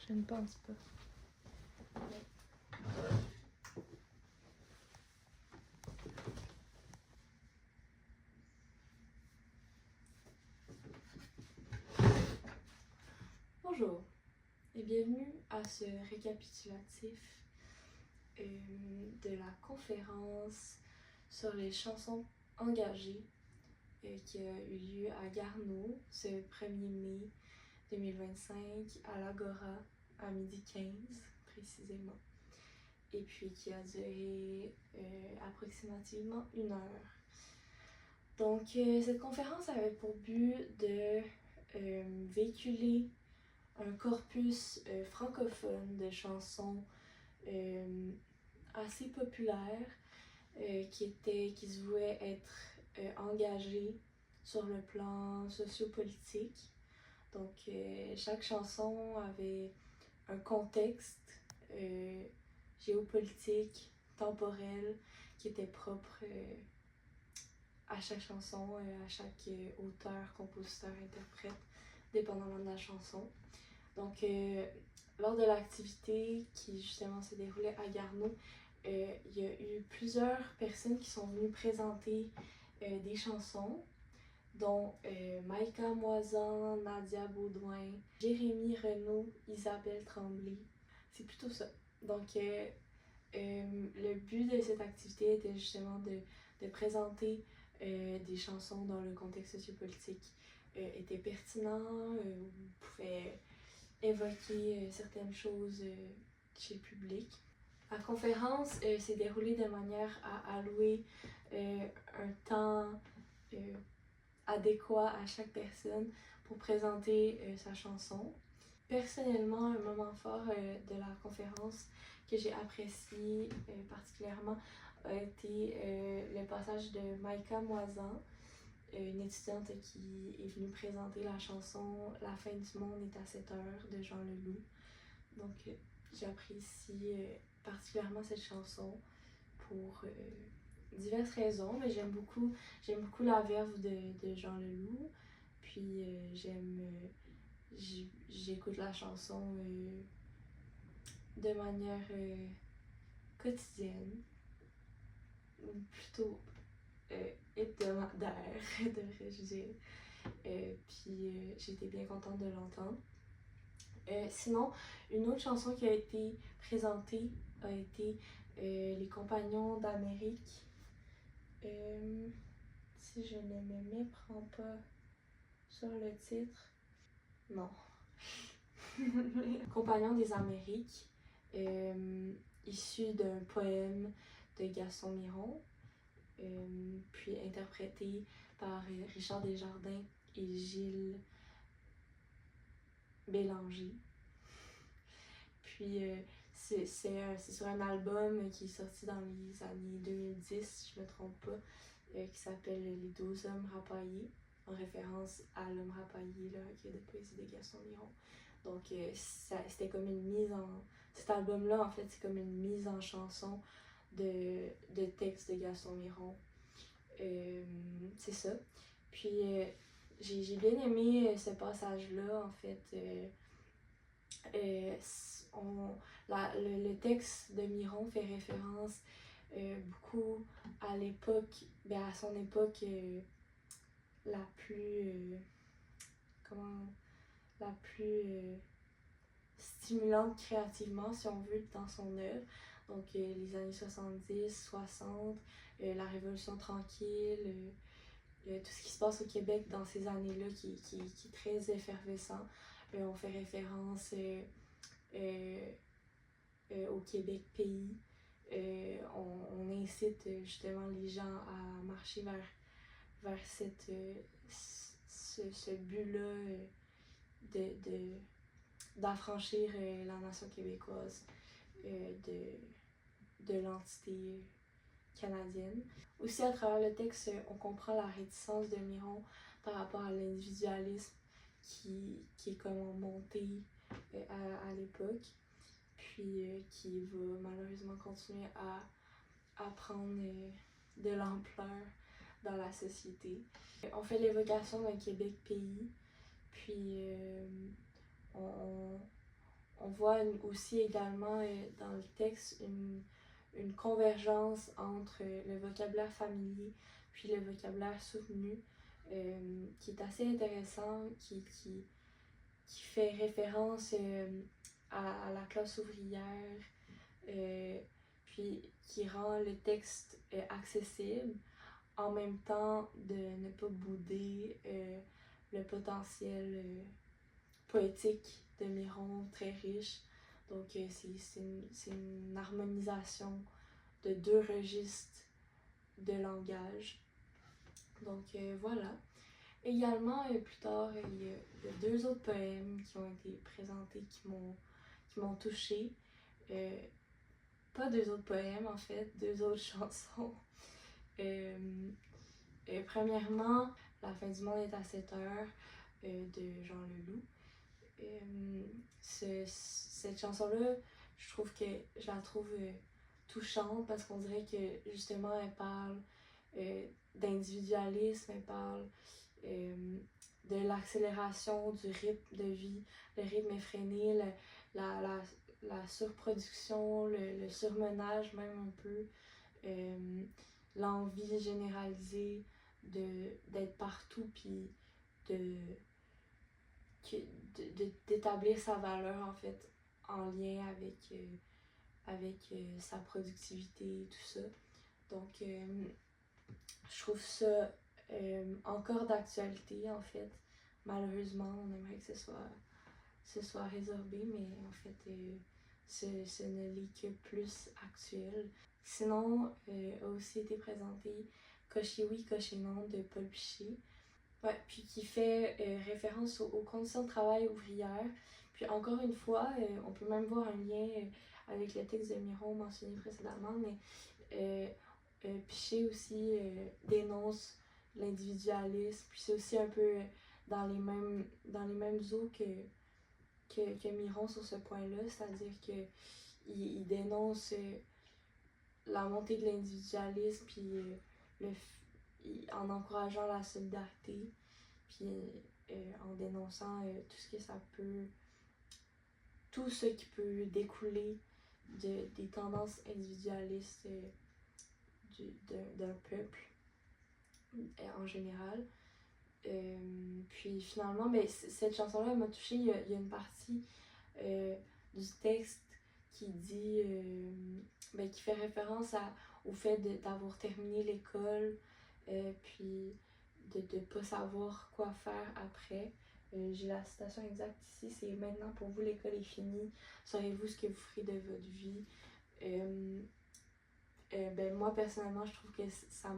Je ne pense pas. Bonjour et bienvenue à ce récapitulatif de la conférence sur les chansons engagées qui a eu lieu à Garneau ce 1er mai 2025 à l'Agora à 12h15 précisément, et puis qui a duré approximativement 1 heure. Donc cette conférence avait pour but de véhiculer un corpus francophone de chansons assez populaires qui se vouaient être engagées sur le plan sociopolitique. Donc chaque chanson avait un contexte géopolitique, temporel, qui était propre à chaque chanson, à chaque auteur, compositeur, interprète, dépendamment de la chanson. Donc, lors de l'activité qui justement se déroulait à Garneau, il y a eu plusieurs personnes qui sont venues présenter des chansons, dont Maïka Moisan, Nadia Baudouin, Jérémy Renaud, Isabelle Tremblay. C'est plutôt ça. Donc, le but de cette activité était justement de présenter des chansons dont le contexte sociopolitique était pertinent, où on pouvait évoquer certaines choses chez le public. La conférence s'est déroulée de manière à allouer un temps adéquat à chaque personne pour présenter sa chanson. Personnellement, un moment fort de la conférence que j'ai apprécié particulièrement a été le passage de Maïka Moisan, une étudiante qui est venue présenter la chanson « La fin du monde est à 7 heures » de Jean Leloup. Donc j'apprécie particulièrement cette chanson pour diverses raisons, mais j'aime beaucoup la verve de Jean Leloup, puis j'écoute la chanson de manière quotidienne, ou plutôt hebdomadaire, devrais-je dire. Puis j'étais bien contente de l'entendre. Sinon, une autre chanson qui a été présentée a été Les Compagnons d'Amérique. Si je ne me méprends pas sur le titre, non. Compagnons des Amériques, issu d'un poème de Gaston Miron, puis interprété par Richard Desjardins et Gilles Bélanger. Puis c'est sur un album qui est sorti dans les années 2010, si je ne me trompe pas, qui s'appelle Les 12 hommes rapaillés, en référence à l'homme rapaillé, là, qui est de poésie de Gaston Miron. Donc c'était comme une mise en... Cet album-là, en fait, c'est comme une mise en chanson de textes de Gaston Miron. C'est ça. Puis j'ai bien aimé ce passage-là, en fait. Le texte de Miron fait référence beaucoup à l'époque, à son époque la plus stimulante créativement, si on veut, dans son œuvre. Donc les années 70, 60, la Révolution tranquille, tout ce qui se passe au Québec dans ces années-là qui est très effervescent. On fait référence au Québec pays. On incite justement les gens à marcher vers ce but-là d'affranchir la nation québécoise de l'entité canadienne. Aussi, à travers le texte, on comprend la réticence de Miron par rapport à l'individualisme qui est comme monté à l'époque, puis qui va malheureusement continuer à prendre de l'ampleur dans la société. On fait l'évocation d'un Québec pays, puis on voit aussi également dans le texte une convergence entre le vocabulaire familier puis le vocabulaire souvenu qui est assez intéressant, qui fait référence à la classe ouvrière, puis qui rend le texte accessible, en même temps de ne pas bouder le potentiel poétique de Miron, très riche. Donc c'est une harmonisation de deux registres de langage. Donc voilà. Également, plus tard, il y a deux autres poèmes qui ont été présentés qui m'ont touchée. Pas deux autres poèmes, en fait, deux autres chansons. Premièrement, La fin du monde est à 7 heures de Jean Leloup. Cette chanson-là, je la trouve touchante parce qu'on dirait que justement elle parle d'individualisme, elle parle de l'accélération du rythme de vie, le rythme effréné, la surproduction, le surmenage même un peu, l'envie généralisée d'être partout puis d'établir sa valeur en fait en lien avec sa productivité et tout ça. Donc je trouve ça encore d'actualité en fait. Malheureusement, on aimerait que ce soit résorbé, mais en fait ce ne l'est que plus actuel. Sinon, a aussi été présenté Cochez oui, cochez non de Paul Piché. Ouais, puis qui fait référence aux conditions de travail ouvrières. Puis encore une fois, on peut même voir un lien avec le texte de Miron mentionné précédemment, mais Piché aussi dénonce l'individualisme. Puis c'est aussi un peu dans les mêmes eaux que Miron sur ce point-là, c'est-à-dire qu'il dénonce la montée de l'individualisme, puis en encourageant la solidarité, puis en dénonçant tout ce qui peut découler des tendances individualistes d'un peuple en général. Puis finalement, ben, cette chanson-là m'a touchée. Il y a une partie du texte qui dit qui fait référence au fait d'avoir terminé l'école puis de ne pas savoir quoi faire après. J'ai la citation exacte ici, c'est maintenant pour vous l'école est finie, saurez-vous ce que vous ferez de votre vie. Moi personnellement je trouve que ça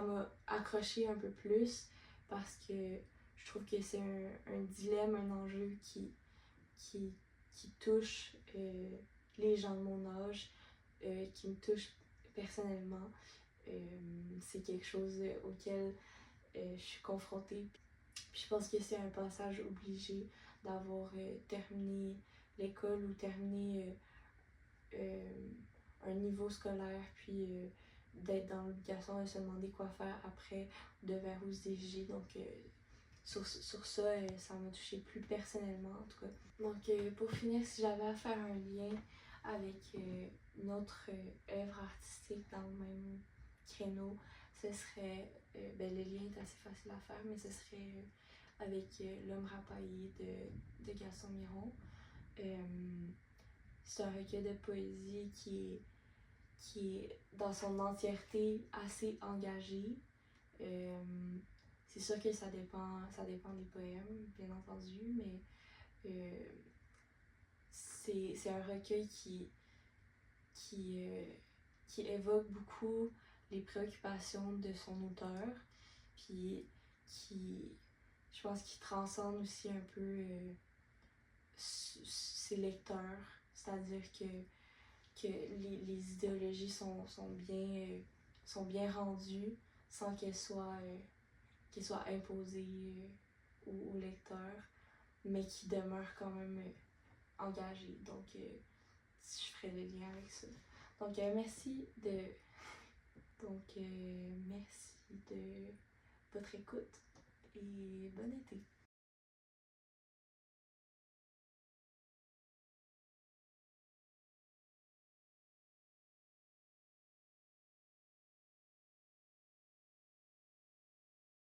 m'a accroché un peu plus parce que je trouve que c'est un dilemme, un enjeu qui touche les gens de mon âge, qui me touche personnellement. C'est quelque chose auquel je suis confrontée. Puis je pense que c'est un passage obligé d'avoir terminé l'école ou terminé un niveau scolaire, puis d'être dans l'obligation de se demander quoi faire après, de vers où se diriger. Donc sur ça, ça m'a touché plus personnellement en tout cas. Donc pour finir, si j'avais à faire un lien avec une autre œuvre artistique dans le même créneau, ce serait, le lien est assez facile à faire, mais ce serait avec L'homme rapaillé de Gaston Miron. C'est un recueil de poésie qui est dans son entièreté assez engagé. C'est sûr que ça dépend des poèmes, bien entendu, mais c'est un recueil qui évoque beaucoup les préoccupations de son auteur, puis je pense qu'il transcende aussi un peu ses lecteurs, c'est-à-dire que les idéologies sont bien rendues sans qu'elles soient imposées aux lecteurs, mais qui demeurent quand même engagées. Donc je ferai le lien avec ça. Donc merci de votre écoute et bon été.